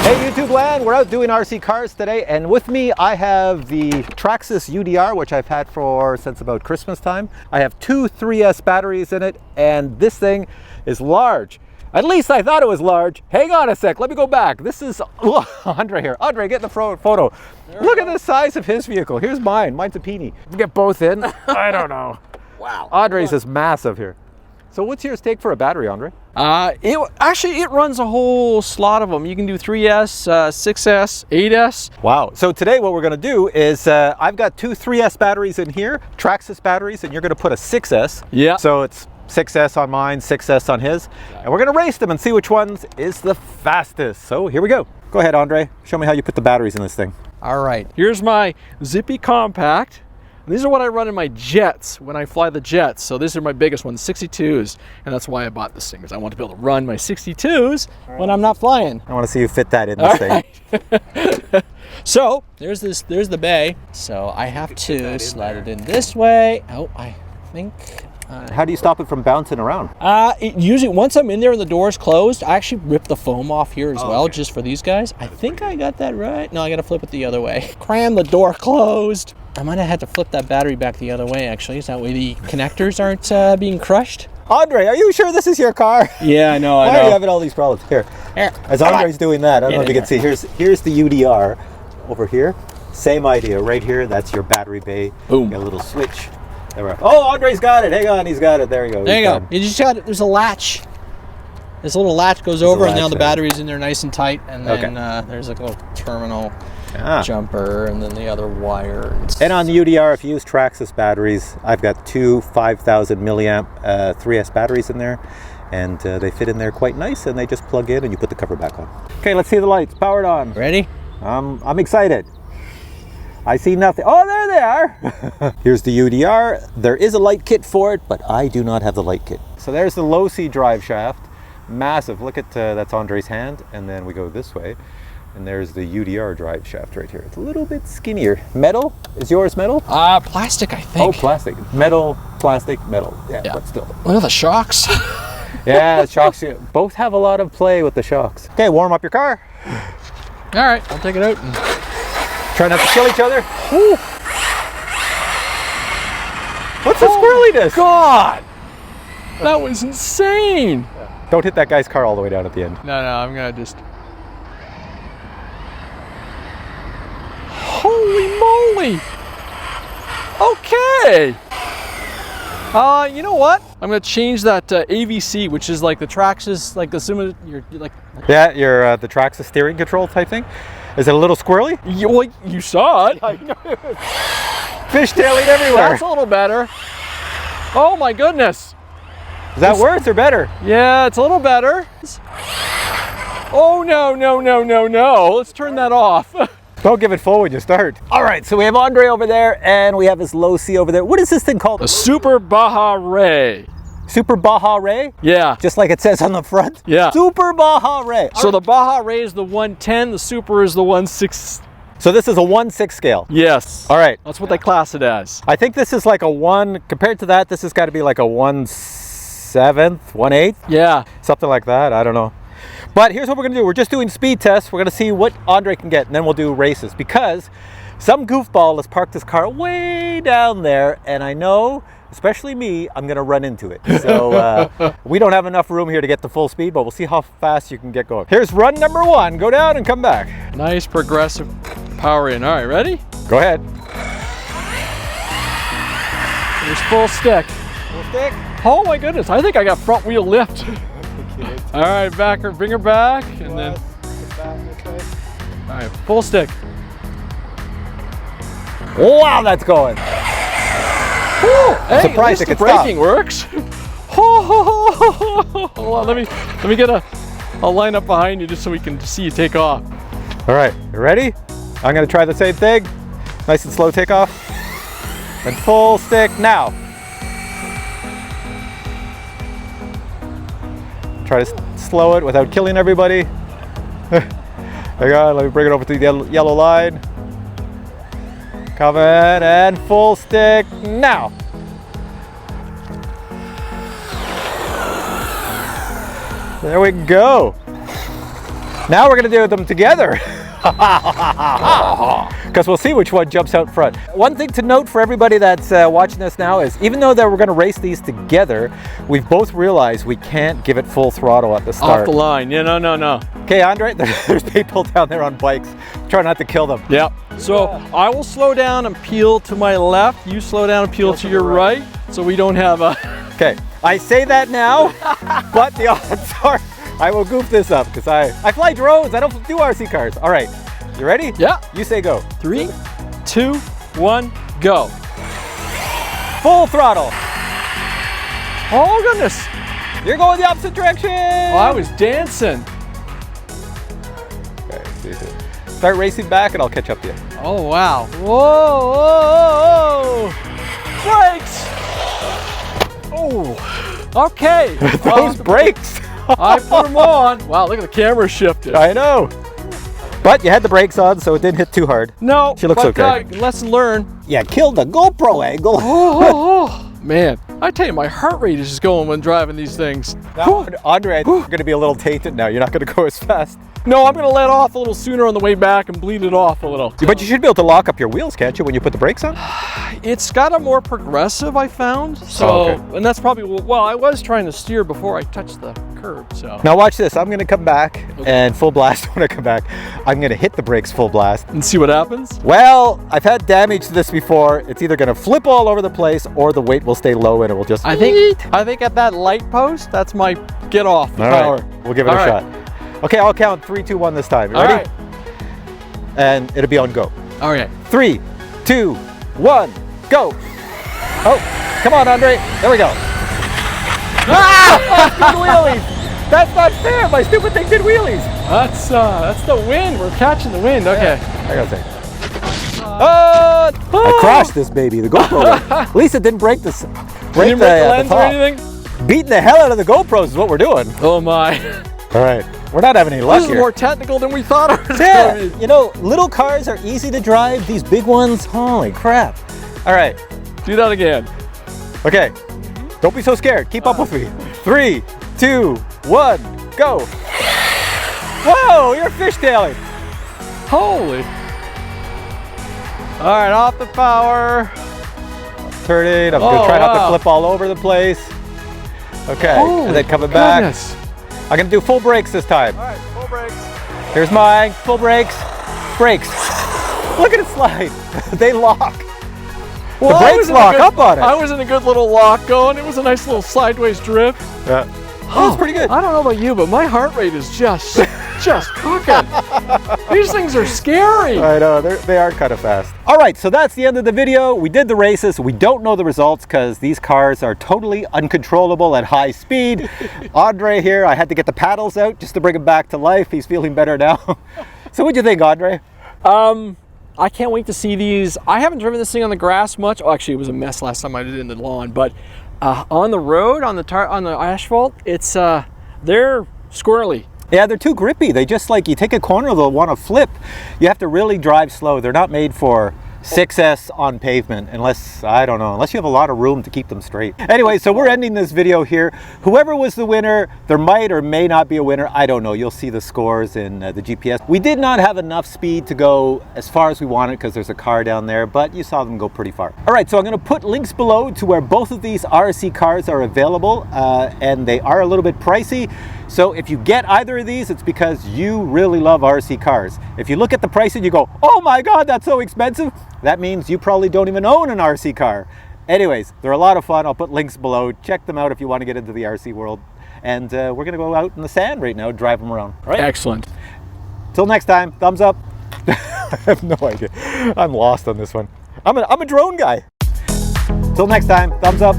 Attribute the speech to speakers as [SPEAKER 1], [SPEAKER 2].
[SPEAKER 1] Hey YouTube land, we're out doing RC cars today, and with me I have the Traxxas UDR, which I've had since about Christmas time. I have two 3S batteries in it, and this thing is large. At least I thought it was large. Hang on a sec, let me go back. This is Andre here. Andre, get in the photo. Look at the size of his vehicle. Here's mine. Mine's a peenie. Get both in. I don't know.
[SPEAKER 2] Wow.
[SPEAKER 1] Andre's is massive here. So what's yours take for a battery, Andre?
[SPEAKER 2] It runs a whole slot of them. You can do 3S, 6S, 8S.
[SPEAKER 1] Wow. So today what we're going to do is I've got two 3S batteries in here, Traxxas batteries, and you're going to put a 6S.
[SPEAKER 2] Yeah.
[SPEAKER 1] So it's 6S on mine, 6S on his. And we're going to race them and see which one is the fastest. So here we go. Go ahead, Andre. Show me how you put the batteries in this thing.
[SPEAKER 2] All right. Here's my Zippy Compact. These are what I run in my jets when I fly the jets. So these are my biggest ones, 62s. And that's why I bought this thing, because I want to be able to run my 62s when I'm not flying.
[SPEAKER 1] I want to see you fit that in this thing.
[SPEAKER 2] So there's the bay. So I have to slide it in this way. Oh, I think.
[SPEAKER 1] How do you stop it from bouncing around?
[SPEAKER 2] Usually once I'm in there and the door's closed, I actually rip the foam off here as well, just for these guys. I think I got that right. No, I got to flip it the other way. Cram the door closed. I might have had to flip that battery back the other way, actually, so that way the connectors aren't being crushed.
[SPEAKER 1] Andre, are you sure this is your car?
[SPEAKER 2] Yeah, I know.
[SPEAKER 1] Why are you having all these problems? Here. As Andre's doing that, I don't know if you can see. Here's the UDR over here. Same idea. Right here, that's your battery bay.
[SPEAKER 2] Boom.
[SPEAKER 1] Got a little switch. Oh, Andre's got it. Hang on, he's got it. There you go.
[SPEAKER 2] There you go. You just got it. There's a latch. This little latch goes over, and now the battery's in there nice and tight. And then there's like a little terminal jumper, and then the other wire.
[SPEAKER 1] And on the UDR, if you use Traxxas batteries, I've got two 5,000 milliamp 3S batteries in there, and they fit in there quite nice, and they just plug in, and you put the cover back on. Okay, let's see the lights. Powered on.
[SPEAKER 2] Ready?
[SPEAKER 1] I'm excited. I see nothing. Oh, there they are. Here's the UDR. There is a light kit for it, but I do not have the light kit. So there's the Losi drive shaft. Massive. Look at that's Andre's hand, and then we go this way, and there's the UDR drive shaft right here. It's a little bit skinnier. Metal? Is yours metal?
[SPEAKER 2] Plastic, I think.
[SPEAKER 1] Oh, plastic. Metal, plastic, metal. Yeah. But still.
[SPEAKER 2] Look at the shocks.
[SPEAKER 1] Yeah, the shocks. Both have a lot of play with the shocks. Okay, warm up your car.
[SPEAKER 2] All right, I'll take it out and
[SPEAKER 1] try not to kill each other. Woo. What's the squirreliness?
[SPEAKER 2] God, that was insane.
[SPEAKER 1] Don't hit that guy's car all the way down at the end.
[SPEAKER 2] No, I'm gonna just. Holy moly! Okay. You know what? I'm gonna change that AVC, which is like the Traxxas, like the
[SPEAKER 1] the Traxxas steering control type thing. Is it a little squirrely?
[SPEAKER 2] You saw it.
[SPEAKER 1] Fishtailing everywhere.
[SPEAKER 2] That's a little better. Oh my goodness.
[SPEAKER 1] Is that worse or better?
[SPEAKER 2] Yeah, it's a little better. Oh no. Let's turn that off.
[SPEAKER 1] Don't give it full when you start. All right, so we have Andre over there, and we have this Losi over there. What is this thing called?
[SPEAKER 2] The Super Baja Rey.
[SPEAKER 1] Super Baja Rey?
[SPEAKER 2] Yeah.
[SPEAKER 1] Just like it says on the front?
[SPEAKER 2] Yeah.
[SPEAKER 1] Super Baja Rey.
[SPEAKER 2] So the Baja Rey is the 110, the Super is the 1/6.
[SPEAKER 1] So this is a 1/6 scale?
[SPEAKER 2] Yes.
[SPEAKER 1] All right.
[SPEAKER 2] That's what they class it as.
[SPEAKER 1] I think this is like a 1, compared to that, this has got to be like a 1/7, 1/8?
[SPEAKER 2] Yeah.
[SPEAKER 1] Something like that, I don't know. But here's what we're gonna do. We're just doing speed tests. We're gonna see what Andre can get, and then we'll do races, because some goofball has parked his car way down there, and I know, especially me, I'm gonna run into it. So we don't have enough room here to get the full speed, but we'll see how fast you can get going. Here's run number 1. Go down and come back.
[SPEAKER 2] Nice progressive power in. All right, ready?
[SPEAKER 1] Go ahead.
[SPEAKER 2] Here's full stick.
[SPEAKER 1] Full stick?
[SPEAKER 2] Oh my goodness, I think I got front wheel lift. All right, back her, bring her back, and then. All right, full stick.
[SPEAKER 1] Wow, that's going.
[SPEAKER 2] Hey,
[SPEAKER 1] surprised
[SPEAKER 2] at least the braking works. Hold on, let me get a line up behind you just so we can see you take off.
[SPEAKER 1] All right, you ready? I'm gonna try the same thing. Nice and slow takeoff. And full stick now. Try to slow it without killing everybody. Hang on, let me bring it over to the yellow line. Coming, and full stick now. There we go. Now we're gonna do them together. Because we'll see which one jumps out front. One thing to note for everybody that's watching this now is even though that we're gonna race these together, we've both realized we can't give it full throttle at the start.
[SPEAKER 2] Off the line, yeah, no.
[SPEAKER 1] Okay, Andre, there's people down there on bikes. Try not to kill them.
[SPEAKER 2] Yep. So I will slow down and peel to my left. You slow down and peel to your right, so we don't have a...
[SPEAKER 1] Okay, I say that now, but the odds are I will goof this up because I fly drones. I don't do RC cars. All right, you ready?
[SPEAKER 2] Yeah.
[SPEAKER 1] You say go.
[SPEAKER 2] 3, 2, 1, go.
[SPEAKER 1] Full throttle.
[SPEAKER 2] Oh goodness.
[SPEAKER 1] You're going the opposite direction.
[SPEAKER 2] Oh, I was dancing.
[SPEAKER 1] Okay, start racing back and I'll catch up to you.
[SPEAKER 2] Oh wow. Whoa. Brakes. Oh. Okay.
[SPEAKER 1] Those brakes.
[SPEAKER 2] I put them on. Wow, look at the camera shifted.
[SPEAKER 1] I know. But you had the brakes on, so it didn't hit too hard.
[SPEAKER 2] No.
[SPEAKER 1] She looks okay.
[SPEAKER 2] Lesson learned.
[SPEAKER 1] Yeah, killed the GoPro angle.
[SPEAKER 2] Man, I tell you, my heart rate is just going when driving these things.
[SPEAKER 1] Now, Andre, I think you're going to be a little tainted now. You're not going to go as fast.
[SPEAKER 2] No, I'm going to let off a little sooner on the way back and bleed it off a little.
[SPEAKER 1] But you should be able to lock up your wheels, can't you, when you put the brakes on?
[SPEAKER 2] It's got a more progressive, I found. So,
[SPEAKER 1] okay.
[SPEAKER 2] And that's probably, well, I was trying to steer before I touched the curb, so.
[SPEAKER 1] Now watch this. I'm going to come back and full blast when I come back. I'm going to hit the brakes full blast.
[SPEAKER 2] And see what happens?
[SPEAKER 1] Well, I've had damage to this before. It's either going to flip all over the place or the weight will stay low and it will just...
[SPEAKER 2] I think at that light post, that's my get off the power.
[SPEAKER 1] Right. We'll give it a shot. Okay, I'll count 3, 2, 1 this time. You ready?
[SPEAKER 2] Right.
[SPEAKER 1] And it'll be on go.
[SPEAKER 2] All right.
[SPEAKER 1] 3, 2, 1, go. Oh, come on, Andre. There we go. Ah! Good wheelies. That's not fair. My stupid thing did wheelies.
[SPEAKER 2] That's the wind. We're catching the wind. Okay.
[SPEAKER 1] Yeah, I gotta say. I crashed this baby, the GoPro. At least it didn't break this.
[SPEAKER 2] Break the lens or anything?
[SPEAKER 1] Beating the hell out of the GoPros is what we're doing.
[SPEAKER 2] Oh my.
[SPEAKER 1] All right. We're not having any luck
[SPEAKER 2] This is
[SPEAKER 1] here.
[SPEAKER 2] more technical than we thought it was going to be.
[SPEAKER 1] You know, little cars are easy to drive. These big ones, holy crap. All right.
[SPEAKER 2] Do that again.
[SPEAKER 1] Okay. Don't be so scared. Keep up with me. 3, 2, 1, go. Whoa, you're fishtailing.
[SPEAKER 2] Holy. All right, off the power.
[SPEAKER 1] Turning. I'm going to try not to flip all over the place. Okay.
[SPEAKER 2] Holy
[SPEAKER 1] and then coming
[SPEAKER 2] goodness.
[SPEAKER 1] back. I'm going to do full brakes this time.
[SPEAKER 2] All right, full brakes.
[SPEAKER 1] Here's mine. Full brakes. Brakes. Look at it slide. They lock.
[SPEAKER 2] Well,
[SPEAKER 1] the brakes lock up on it.
[SPEAKER 2] I was in a good little lock going. It was a nice little sideways drift.
[SPEAKER 1] Yeah. That was pretty good.
[SPEAKER 2] I don't know about you, but my heart rate is just cooking. These things are scary.
[SPEAKER 1] I know, they are kind of fast. All right, so that's the end of the video. We did the races. We don't know the results because these cars are totally uncontrollable at high speed. Andre here, I had to get the paddles out just to bring him back to life. He's feeling better now. So what'd you think, Andre?
[SPEAKER 2] I can't wait to see these. I haven't driven this thing on the grass much. Oh, actually, it was a mess last time I did it in the lawn, but on the road, on the asphalt, it's they're squirrely.
[SPEAKER 1] Yeah, they're too grippy. They just like, you take a corner, they'll want to flip. You have to really drive slow. They're not made for 6S on pavement unless, I don't know, unless you have a lot of room to keep them straight. Anyway, so we're ending this video here. Whoever was the winner, there might or may not be a winner. I don't know. You'll see the scores in the GPS. We did not have enough speed to go as far as we wanted because there's a car down there, but you saw them go pretty far. All right, so I'm going to put links below to where both of these RC cars are available, and they are a little bit pricey. So if you get either of these, it's because you really love RC cars. If you look at the price and you go, oh my God, that's so expensive, that means you probably don't even own an RC car. Anyways, they're a lot of fun. I'll put links below. Check them out if you want to get into the RC world. And we're going to go out in the sand right now, drive them around. All right?
[SPEAKER 2] Excellent.
[SPEAKER 1] Till next time, thumbs up. I have no idea. I'm lost on this one. I'm a drone guy. Till next time, thumbs up.